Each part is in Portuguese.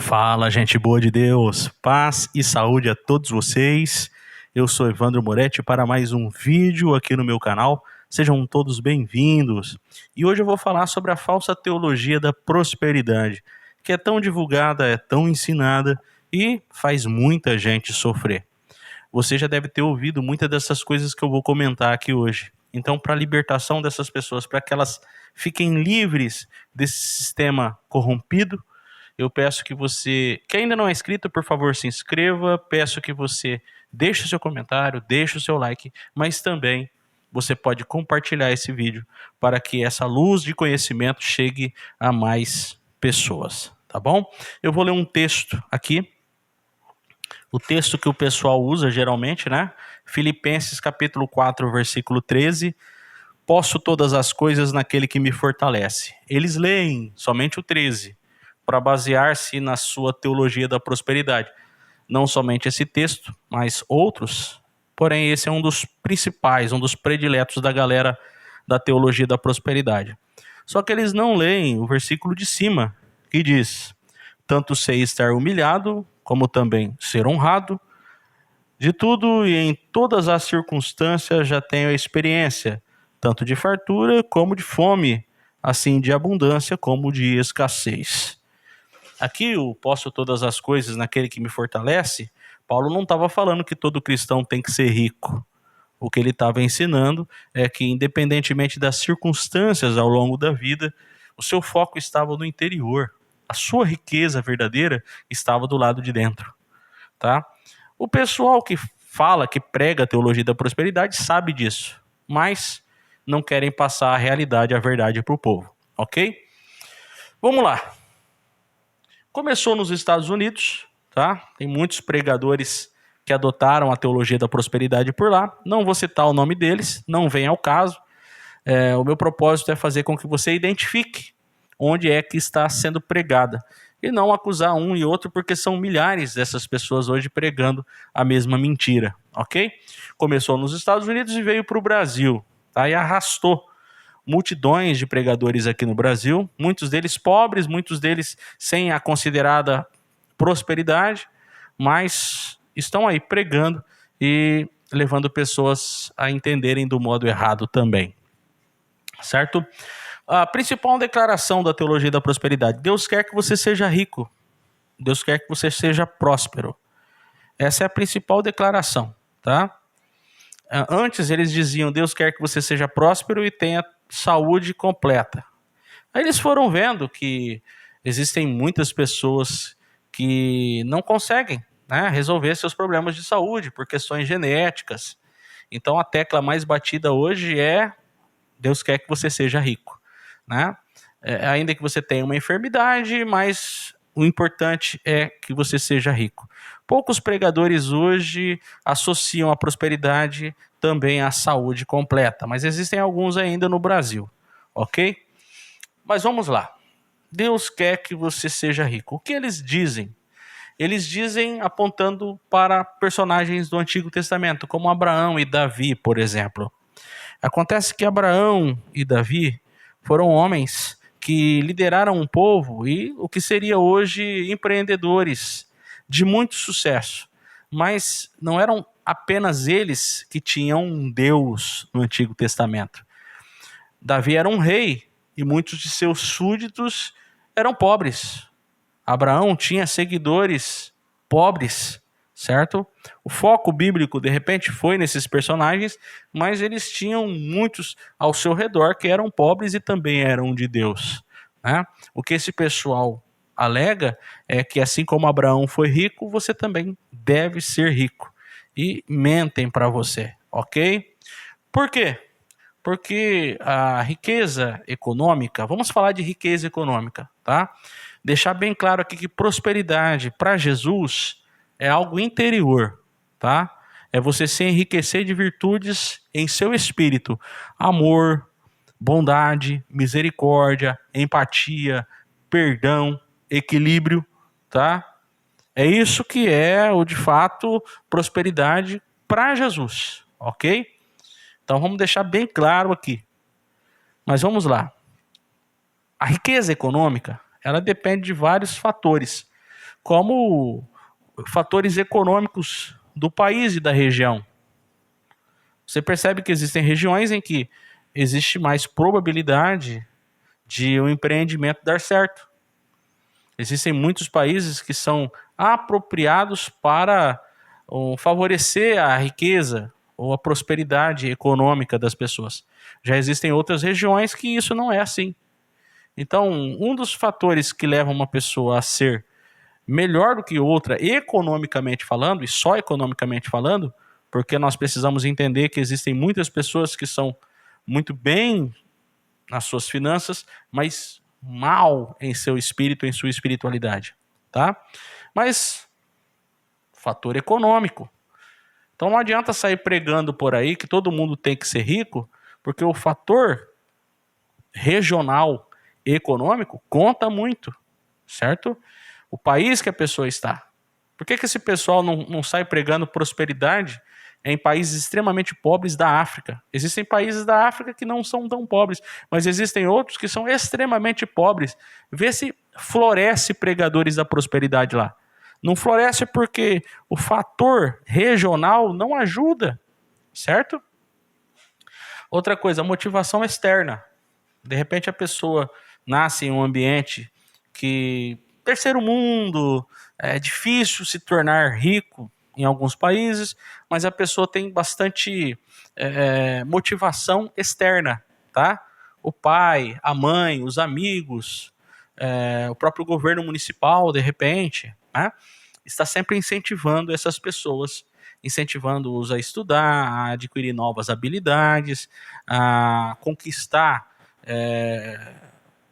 Fala, gente boa de Deus, paz e saúde a todos vocês. Eu sou Evandro Moretti para mais um vídeo aqui no meu canal. Sejam todos bem-vindos. E hoje eu vou falar sobre a falsa teologia da prosperidade, que é tão divulgada, é tão ensinada e faz muita gente sofrer. Você já deve ter ouvido muitas dessas coisas que eu vou comentar aqui hoje. Então, para a libertação dessas pessoas, para que elas fiquem livres desse sistema corrompido, eu peço que você, que ainda não é inscrito, por favor, se inscreva. Peço que você deixe o seu comentário, deixe o seu like, mas também você pode compartilhar esse vídeo para que essa luz de conhecimento chegue a mais pessoas, tá bom? Eu vou ler um texto aqui, o texto que o pessoal usa geralmente, né? Filipenses capítulo 4, versículo 13. Posso todas as coisas naquele que me fortalece. Eles leem somente o 13, para basear-se na sua teologia da prosperidade. Não somente esse texto, mas outros. Porém, esse é um dos principais, um dos prediletos da galera da teologia da prosperidade. Só que eles não leem o versículo de cima, que diz: tanto sei estar humilhado, como também ser honrado. De tudo e em todas as circunstâncias já tenho a experiência, tanto de fartura como de fome, assim de abundância como de escassez. Aqui, o posso todas as coisas naquele que me fortalece, Paulo não estava falando que todo cristão tem que ser rico. O que ele estava ensinando é que, independentemente das circunstâncias ao longo da vida, o seu foco estava no interior. A sua riqueza verdadeira estava do lado de dentro, tá? O pessoal que fala, que prega a teologia da prosperidade, sabe disso, mas não querem passar a realidade, a verdade para o povo, ok? Vamos lá. Começou nos Estados Unidos, tá? Tem muitos pregadores que adotaram a teologia da prosperidade por lá. Não vou citar o nome deles, não vem ao caso. O meu propósito é fazer com que você identifique onde é que está sendo pregada e não acusar um e outro, porque são milhares dessas pessoas hoje pregando a mesma mentira, ok? Começou nos Estados Unidos e veio para o Brasil, tá? E arrastou multidões de pregadores aqui no Brasil, muitos deles pobres, muitos deles sem a considerada prosperidade, mas estão aí pregando e levando pessoas a entenderem do modo errado também, certo? A principal declaração da teologia da prosperidade: Deus quer que você seja rico, Deus quer que você seja próspero. Essa é a principal declaração, tá? Antes eles diziam: Deus quer que você seja próspero e tenha saúde completa. Aí eles foram vendo que existem muitas pessoas que não conseguem, né, resolver seus problemas de saúde por questões genéticas. Então a tecla mais batida hoje é: Deus quer que você seja rico, né? Ainda que você tenha uma enfermidade, mas o importante é que você seja rico. Poucos pregadores hoje associam a prosperidade também à saúde completa, mas existem alguns ainda no Brasil, ok? Mas vamos lá. Deus quer que você seja rico. O que eles dizem? Eles dizem apontando para personagens do Antigo Testamento, como Abraão e Davi, por exemplo. Acontece que Abraão e Davi foram homens que lideraram um povo e o que seria hoje empreendedores de muito sucesso. Mas não eram apenas eles que tinham um Deus no Antigo Testamento. Davi era um rei e muitos de seus súditos eram pobres. Abraão tinha seguidores pobres, certo? O foco bíblico, de repente, foi nesses personagens, mas eles tinham muitos ao seu redor que eram pobres e também eram de Deus, né? O que esse pessoal alega é que, assim como Abraão foi rico, você também deve ser rico. E mentem para você, ok? Por quê? Porque a riqueza econômica, vamos falar de riqueza econômica, tá? Deixar bem claro aqui que prosperidade para Jesus é algo interior, tá? É você se enriquecer de virtudes em seu espírito: amor, bondade, misericórdia, empatia, perdão, equilíbrio, tá? É isso que é, de fato, prosperidade para Jesus, ok? Então vamos deixar bem claro aqui. Mas vamos lá. A riqueza econômica, ela depende de vários fatores, como fatores econômicos do país e da região. Você percebe que existem regiões em que existe mais probabilidade de um empreendimento dar certo. Existem muitos países que são apropriados para favorecer a riqueza ou a prosperidade econômica das pessoas. Já existem outras regiões que isso não é assim. Então, um dos fatores que levam uma pessoa a ser melhor do que outra, economicamente falando, e só economicamente falando, porque nós precisamos entender que existem muitas pessoas que são muito bem nas suas finanças, mas mal em seu espírito, em sua espiritualidade, tá? Mas fator econômico. Então não adianta sair pregando por aí que todo mundo tem que ser rico, porque o fator regional econômico conta muito, certo? O país que a pessoa está. Por que esse pessoal não sai pregando prosperidade em países extremamente pobres da África? Existem países da África que não são tão pobres, mas existem outros que são extremamente pobres. Vê se floresce pregadores da prosperidade lá. Não floresce porque o fator regional não ajuda, certo? Outra coisa, a motivação externa. De repente a pessoa nasce em um ambiente que terceiro mundo, é difícil se tornar rico em alguns países, mas a pessoa tem bastante motivação externa, tá? O pai, a mãe, os amigos, o próprio governo municipal, de repente, né? Está sempre incentivando essas pessoas, incentivando-os a estudar, a adquirir novas habilidades, a conquistar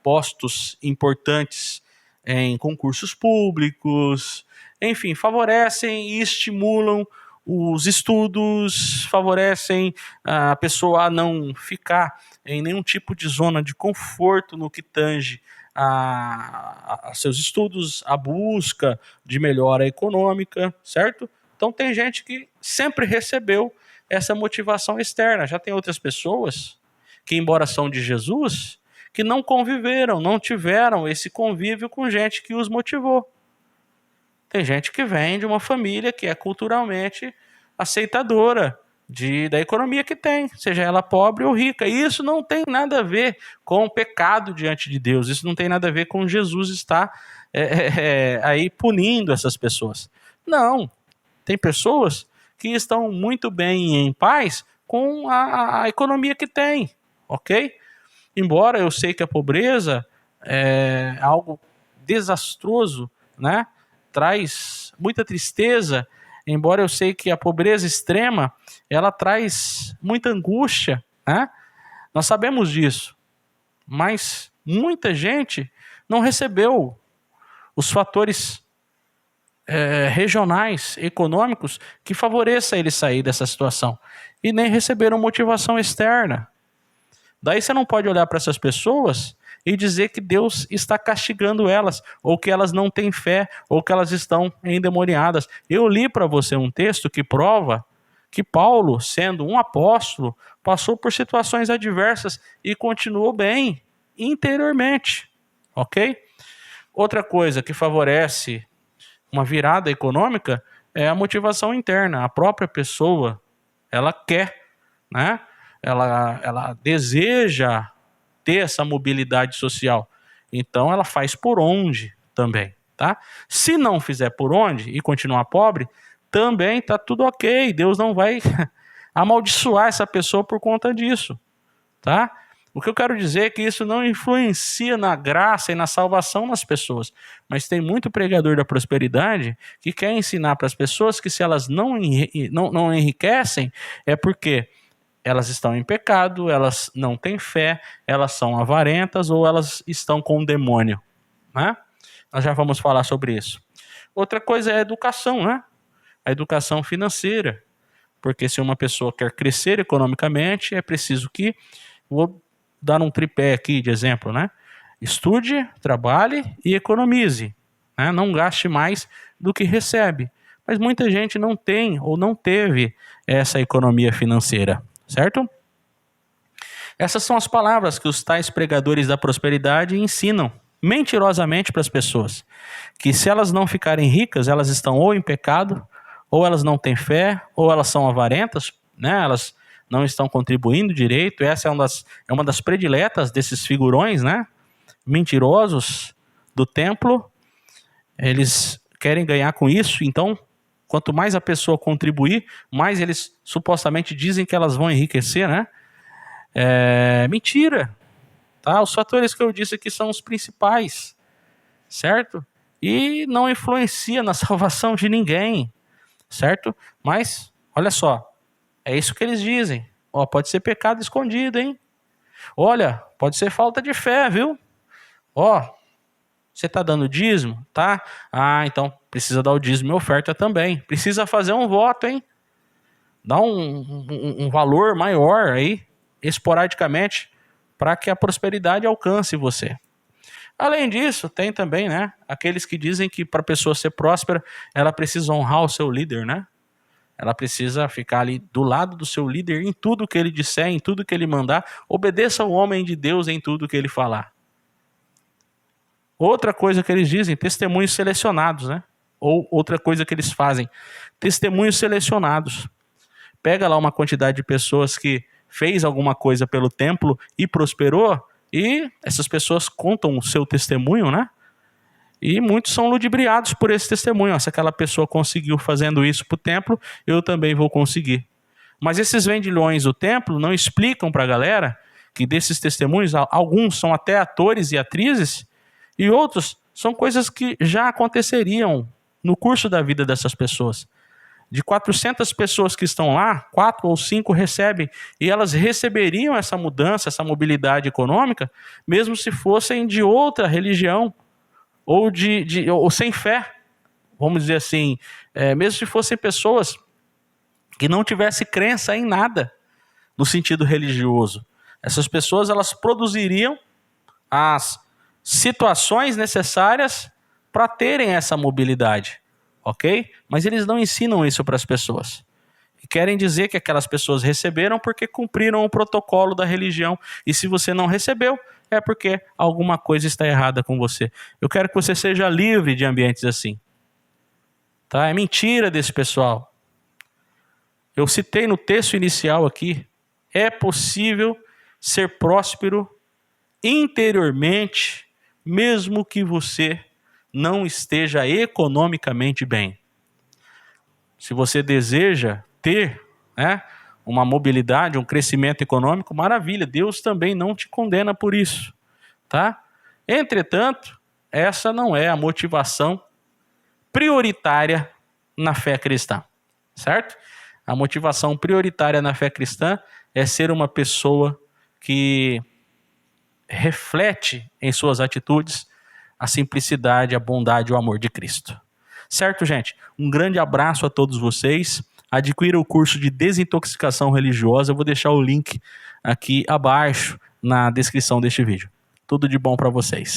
postos importantes em concursos públicos, enfim, favorecem e estimulam os estudos, favorecem a pessoa a não ficar em nenhum tipo de zona de conforto no que tange a seus estudos, a busca de melhora econômica, certo? Então tem gente que sempre recebeu essa motivação externa. Já tem outras pessoas que, embora são de Jesus, que não conviveram, não tiveram esse convívio com gente que os motivou. Tem gente que vem de uma família que é culturalmente aceitadora da economia que tem, seja ela pobre ou rica. E isso não tem nada a ver com o pecado diante de Deus, isso não tem nada a ver com Jesus estar aí punindo essas pessoas. Não, tem pessoas que estão muito bem e em paz com a economia que tem, ok? Embora eu sei que a pobreza é algo desastroso, né? Traz muita tristeza, embora eu sei que a pobreza extrema, ela traz muita angústia, né? Nós sabemos disso, mas muita gente não recebeu os fatores regionais, econômicos, que favoreçam ele sair dessa situação, e nem receberam motivação externa. Daí você não pode olhar para essas pessoas e dizer que Deus está castigando elas, ou que elas não têm fé, ou que elas estão endemoniadas. Eu li para você um texto que prova que Paulo, sendo um apóstolo, passou por situações adversas e continuou bem interiormente, ok? Outra coisa que favorece uma virada econômica é a motivação interna. A própria pessoa, ela quer, né? Ela deseja ter essa mobilidade social. Então ela faz por onde também, tá? Se não fizer por onde e continuar pobre, também tá tudo ok. Deus não vai amaldiçoar essa pessoa por conta disso, tá? O que eu quero dizer é que isso não influencia na graça e na salvação das pessoas. Mas tem muito pregador da prosperidade que quer ensinar para as pessoas que se elas não enriquecem, é porque elas estão em pecado, elas não têm fé, elas são avarentas ou elas estão com o demônio, né? Nós já vamos falar sobre isso. Outra coisa é a educação, né? A educação financeira. Porque se uma pessoa quer crescer economicamente, é preciso que, vou dar um tripé aqui de exemplo, né? Estude, trabalhe e economize, né? Não gaste mais do que recebe. Mas muita gente não tem ou não teve essa economia financeira. Certo? Essas são as palavras que os tais pregadores da prosperidade ensinam, mentirosamente para as pessoas que se elas não ficarem ricas, elas estão ou em pecado, ou elas não têm fé, ou elas são avarentas, né? Elas não estão contribuindo direito. Essa é uma das prediletas desses figurões, né? Mentirosos do templo. Eles querem ganhar com isso, então quanto mais a pessoa contribuir, mais eles supostamente dizem que elas vão enriquecer, né? Mentira, tá? Os fatores que eu disse aqui são os principais, certo? E não influencia na salvação de ninguém, certo? Mas, olha só, é isso que eles dizem. Ó, pode ser pecado escondido, hein? Olha, pode ser falta de fé, viu? Ó, você está dando dízimo? Tá? Ah, então precisa dar o dízimo e oferta também. Precisa fazer um voto, hein? Dá um valor maior aí, esporadicamente, para que a prosperidade alcance você. Além disso, tem também, né, aqueles que dizem que para a pessoa ser próspera, ela precisa honrar o seu líder, né? Ela precisa ficar ali do lado do seu líder em tudo que ele disser, em tudo que ele mandar. Obedeça ao homem de Deus em tudo que ele falar. Outra coisa que eles dizem, testemunhos selecionados, né? Ou outra coisa que eles fazem, testemunhos selecionados. Pega lá uma quantidade de pessoas que fez alguma coisa pelo templo e prosperou, e essas pessoas contam o seu testemunho, né? E muitos são ludibriados por esse testemunho. Se aquela pessoa conseguiu fazendo isso para o templo, eu também vou conseguir. Mas esses vendilhões do templo não explicam para a galera que desses testemunhos, alguns são até atores e atrizes, e outros são coisas que já aconteceriam no curso da vida dessas pessoas. De 400 pessoas que estão lá, 4 ou 5 recebem, e elas receberiam essa mudança, essa mobilidade econômica, mesmo se fossem de outra religião, ou ou sem fé, vamos dizer assim, mesmo se fossem pessoas que não tivessem crença em nada, no sentido religioso. Essas pessoas, elas produziriam as situações necessárias para terem essa mobilidade, ok? Mas eles não ensinam isso para as pessoas. E querem dizer que aquelas pessoas receberam porque cumpriram o protocolo da religião. E se você não recebeu, é porque alguma coisa está errada com você. Eu quero que você seja livre de ambientes assim. Tá? É mentira desse pessoal. Eu citei no texto inicial aqui, é possível ser próspero interiormente, mesmo que você não esteja economicamente bem. Se você deseja ter, né, uma mobilidade, um crescimento econômico, maravilha, Deus também não te condena por isso, tá? Entretanto, essa não é a motivação prioritária na fé cristã, certo? A motivação prioritária na fé cristã é ser uma pessoa que reflete em suas atitudes a simplicidade, a bondade e o amor de Cristo. Certo, gente? Um grande abraço a todos vocês. Adquira o curso de desintoxicação religiosa. Eu vou deixar o link aqui abaixo na descrição deste vídeo. Tudo de bom para vocês.